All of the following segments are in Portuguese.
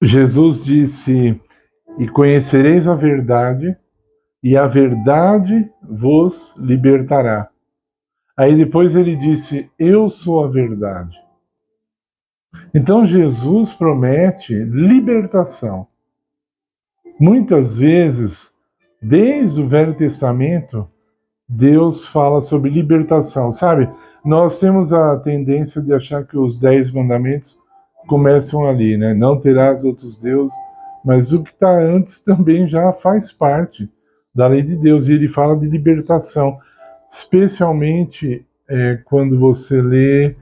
Jesus disse: e conhecereis a verdade, e a verdade vos libertará. Aí depois ele disse: eu sou a verdade. Então Jesus promete libertação. Muitas vezes, desde o Velho Testamento, Deus fala sobre libertação, sabe? Nós temos a tendência de achar que os 10 mandamentos começam ali, né? Não terás outros deuses, mas o que está antes também já faz parte da lei de Deus, e ele fala de libertação, especialmente quando você lê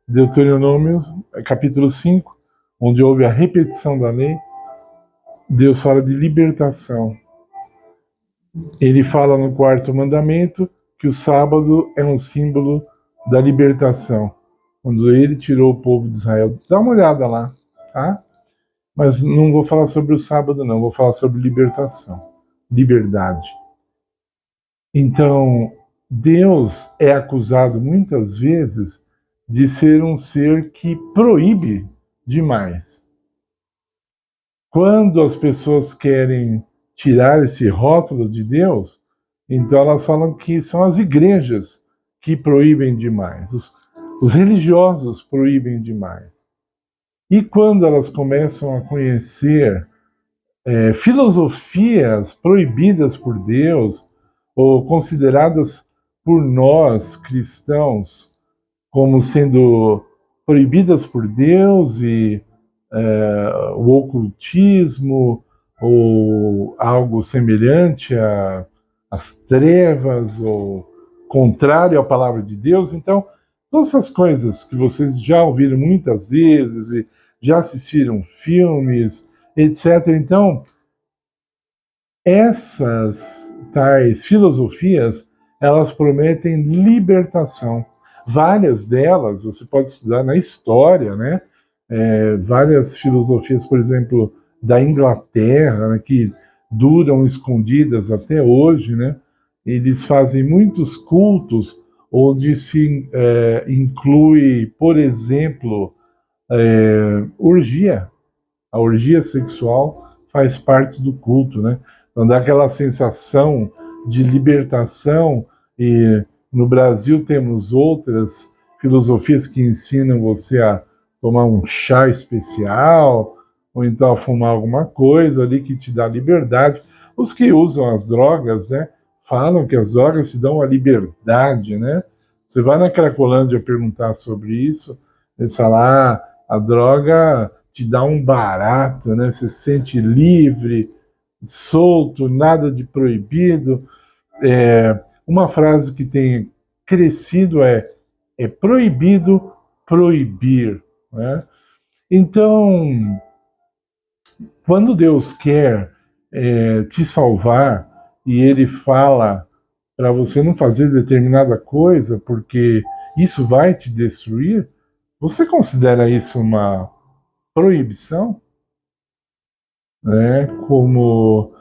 Deuteronômio, capítulo 5, onde houve a repetição da lei. Deus fala de libertação. Ele fala no 4º mandamento que o sábado é um símbolo da libertação, quando ele tirou o povo de Israel. Dá uma olhada lá, tá? Mas não vou falar sobre o sábado, não. Vou falar sobre libertação, liberdade. Então, Deus é acusado muitas vezes de ser um ser que proíbe demais. Quando as pessoas querem tirar esse rótulo de Deus, então elas falam que são as igrejas que proíbem demais, os religiosos proíbem demais. E quando elas começam a conhecer filosofias proibidas por Deus, ou consideradas por nós, cristãos, como sendo proibidas por Deus, e o ocultismo, ou algo semelhante às trevas, ou contrário à palavra de Deus. Então, todas essas coisas que vocês já ouviram muitas vezes, e já assistiram filmes, etc. Então, essas tais filosofias, elas prometem libertação. Várias delas, você pode estudar na história, né? Várias filosofias, por exemplo, da Inglaterra, né, que duram escondidas até hoje, né? Eles fazem muitos cultos onde se inclui, por exemplo, orgia. A orgia sexual faz parte do culto, né? Então dá aquela sensação de libertação. E no Brasil temos outras filosofias que ensinam você a tomar um chá especial, ou então a fumar alguma coisa ali que te dá liberdade. Os que usam as drogas, né, falam que as drogas te dão a liberdade, né? Você vai na Cracolândia perguntar sobre isso, eles falam: a droga te dá um barato, né? Você se sente livre, solto, nada de proibido. Uma frase que tem crescido é proibido proibir, né? Então, quando Deus quer te salvar, e Ele fala para você não fazer determinada coisa, porque isso vai te destruir, você considera isso uma proibição? Como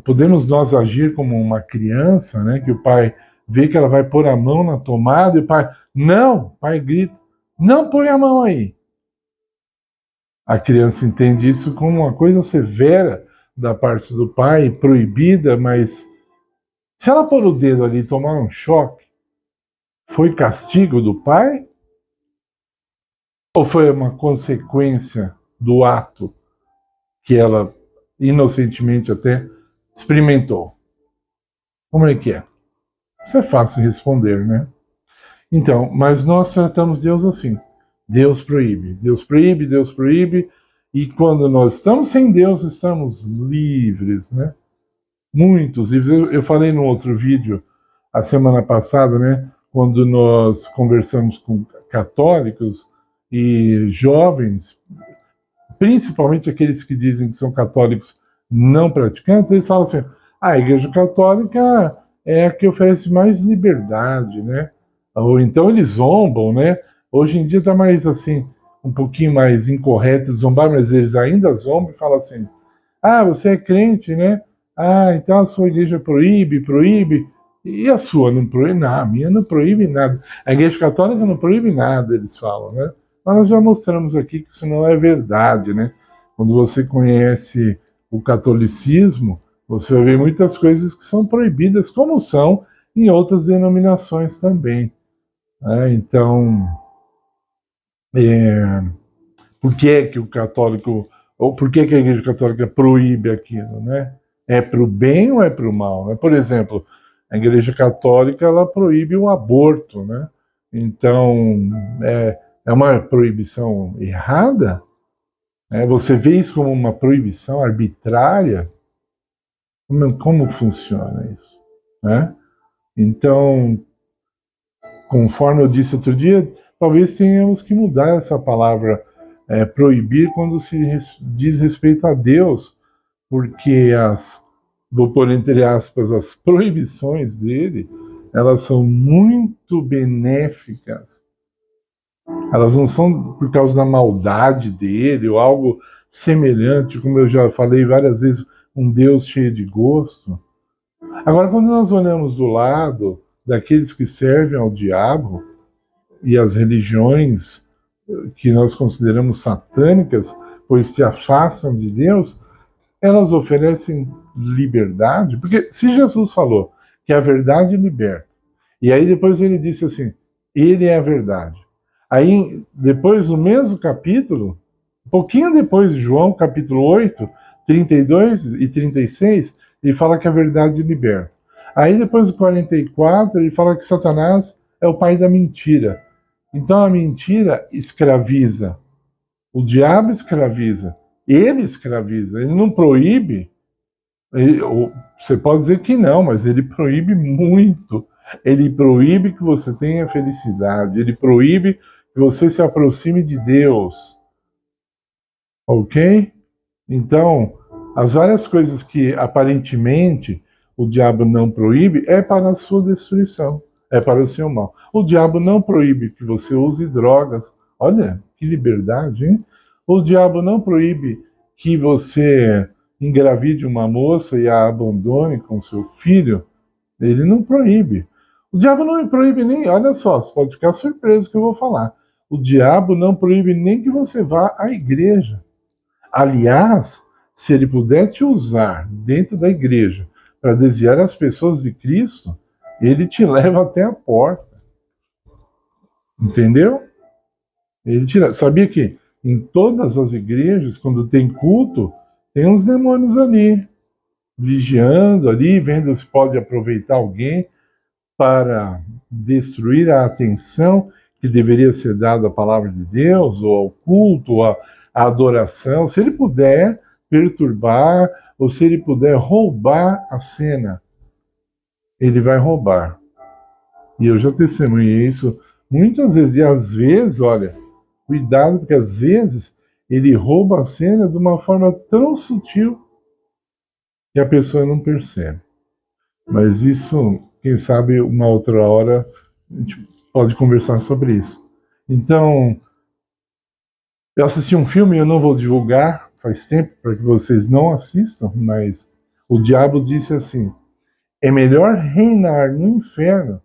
podemos nós agir como uma criança, né, que o pai vê que ela vai pôr a mão na tomada e o pai, não, o pai grita, não põe a mão aí. A criança entende isso como uma coisa severa da parte do pai, proibida, mas se ela pôr o dedo ali e tomar um choque, foi castigo do pai? Ou foi uma consequência do ato que ela inocentemente até experimentou? Como é que é? Isso é fácil responder, né? Então, mas nós tratamos Deus assim. Deus proíbe, Deus proíbe, Deus proíbe. E quando nós estamos sem Deus, estamos livres, né? Muitos livros. Eu falei no outro vídeo, a semana passada, né? Quando nós conversamos com católicos e jovens, principalmente aqueles que dizem que são católicos não praticantes, eles falam assim: a Igreja Católica é a que oferece mais liberdade, né? Ou então eles zombam, né? Hoje em dia está mais assim, um pouquinho mais incorreto zombar, mas eles ainda zombam e falam assim: você é crente, né? Então a sua igreja proíbe. E a sua não proíbe? Não, a minha não proíbe nada. A Igreja Católica não proíbe nada, eles falam, né? Mas nós já mostramos aqui que isso não é verdade, né? Quando você conhece o catolicismo, você vai ver muitas coisas que são proibidas, como são em outras denominações também. Então, por que o católico, ou por que a Igreja Católica proíbe aquilo, né? É para o bem ou é para o mal? Né? Por exemplo, a Igreja Católica ela proíbe o aborto, né? Então, é uma proibição errada? Você vê isso como uma proibição arbitrária? Como funciona isso? Né? Então, conforme eu disse outro dia, talvez tenhamos que mudar essa palavra proibir quando se diz respeito a Deus, porque vou pôr entre aspas, as proibições dele, elas são muito benéficas. Elas não são por causa da maldade dele ou algo semelhante, como eu já falei várias vezes, um Deus cheio de gosto. Agora, quando nós olhamos do lado daqueles que servem ao diabo e as religiões que nós consideramos satânicas, pois se afastam de Deus, elas oferecem liberdade, porque se Jesus falou que a verdade liberta, e aí depois ele disse assim, ele é a verdade. Aí, depois, no mesmo capítulo, um pouquinho depois de João, capítulo 8, 32 e 36, ele fala que a verdade liberta. Aí, depois do 44, ele fala que Satanás é o pai da mentira. Então, a mentira escraviza. O diabo escraviza. Ele escraviza. Ele não proíbe. Você pode dizer que não, mas ele proíbe muito. Ele proíbe que você tenha felicidade. Ele proíbe que você se aproxime de Deus. Ok? Então, as várias coisas que aparentemente o diabo não proíbe é para a sua destruição, é para o seu mal. O diabo não proíbe que você use drogas. Olha, que liberdade, hein? O diabo não proíbe que você engravide uma moça e a abandone com seu filho. Ele não proíbe. O diabo não proíbe nem, olha só, você pode ficar surpreso que eu vou falar. O diabo não proíbe nem que você vá à igreja. Aliás, se ele puder te usar dentro da igreja para desviar as pessoas de Cristo, ele te leva até a porta. Entendeu? Ele te leva. Sabia que em todas as igrejas, quando tem culto, tem uns demônios ali, vigiando ali, vendo se pode aproveitar alguém para destruir a atenção que deveria ser dada à palavra de Deus, ou ao culto, ou à adoração. Se ele puder perturbar, ou se ele puder roubar a cena, ele vai roubar. E eu já testemunhei isso muitas vezes. E às vezes, olha, cuidado, porque às vezes ele rouba a cena de uma forma tão sutil que a pessoa não percebe. Mas isso, quem sabe, uma outra hora a gente pode conversar sobre isso. Então, eu assisti um filme, eu não vou divulgar, faz tempo para que vocês não assistam, mas o diabo disse assim, é melhor reinar no inferno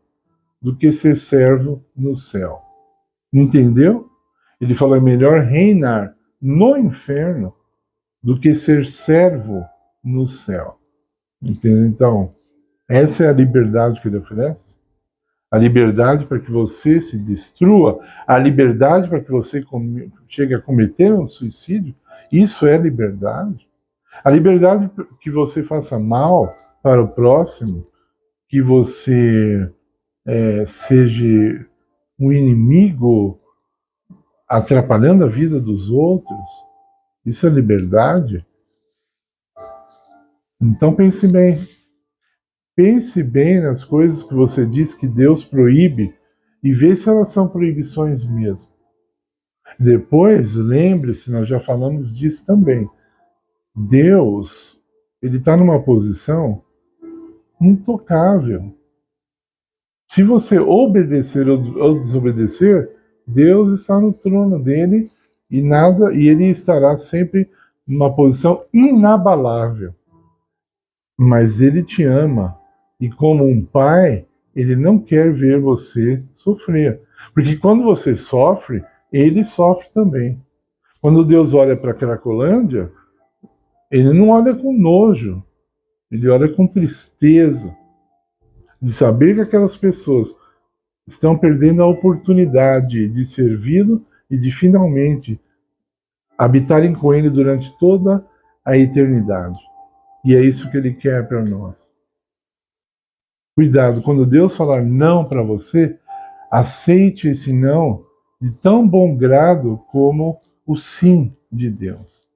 do que ser servo no céu. Entendeu? Ele falou, é melhor reinar no inferno do que ser servo no céu. Entendeu? Então, essa é a liberdade que ele oferece. A liberdade para que você se destrua, a liberdade para que você chegue a cometer um suicídio, isso é liberdade. A liberdade que você faça mal para o próximo, que você seja um inimigo atrapalhando a vida dos outros, isso é liberdade. Então pense bem. Pense bem nas coisas que você diz que Deus proíbe e vê se elas são proibições mesmo. Depois, lembre-se, nós já falamos disso também. Deus, ele está numa posição intocável. Se você obedecer ou desobedecer, Deus está no trono dele e ele estará sempre numa posição inabalável. Mas ele te ama e como um pai, ele não quer ver você sofrer. Porque quando você sofre, ele sofre também. Quando Deus olha para a Cracolândia, ele não olha com nojo, ele olha com tristeza de saber que aquelas pessoas estão perdendo a oportunidade de servi-lo e de finalmente habitarem com ele durante toda a eternidade. E é isso que ele quer para nós. Cuidado, quando Deus falar não para você, aceite esse não de tão bom grado como o sim de Deus.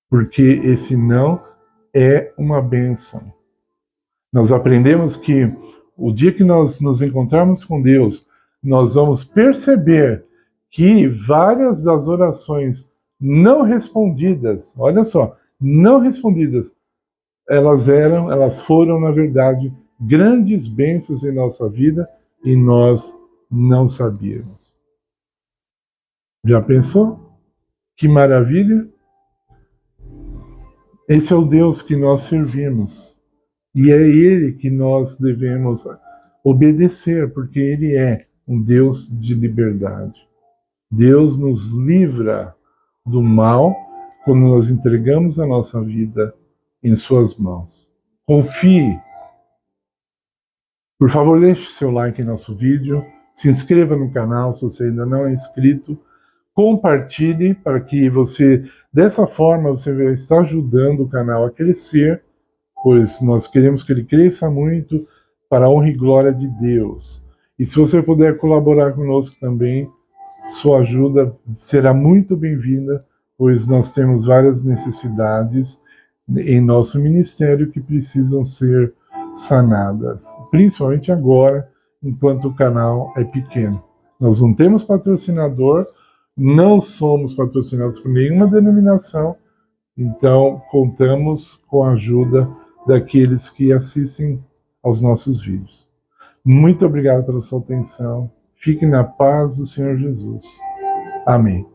Porque esse não é uma bênção. Nós aprendemos que o dia que nós nos encontrarmos com Deus, nós vamos perceber que várias das orações não respondidas, olha só, não respondidas, elas foram, na verdade, grandes bênçãos em nossa vida e nós não sabíamos. Já pensou? Que maravilha! Esse é o Deus que nós servimos. E é Ele que nós devemos obedecer, porque Ele é um Deus de liberdade. Deus nos livra do mal quando nós entregamos a nossa vida em suas mãos. Confie. Por favor, deixe seu like em nosso vídeo, se inscreva no canal se você ainda não é inscrito, compartilhe para que você, dessa forma, você vai estar ajudando o canal a crescer, pois nós queremos que ele cresça muito para a honra e glória de Deus. E se você puder colaborar conosco também, sua ajuda será muito bem-vinda, pois nós temos várias necessidades em nosso ministério que precisam ser sanadas, principalmente agora, enquanto o canal é pequeno. Nós não temos patrocinador, não somos patrocinados por nenhuma denominação, então contamos com a ajuda daqueles que assistem aos nossos vídeos. Muito obrigado pela sua atenção. Fique na paz do Senhor Jesus. Amém.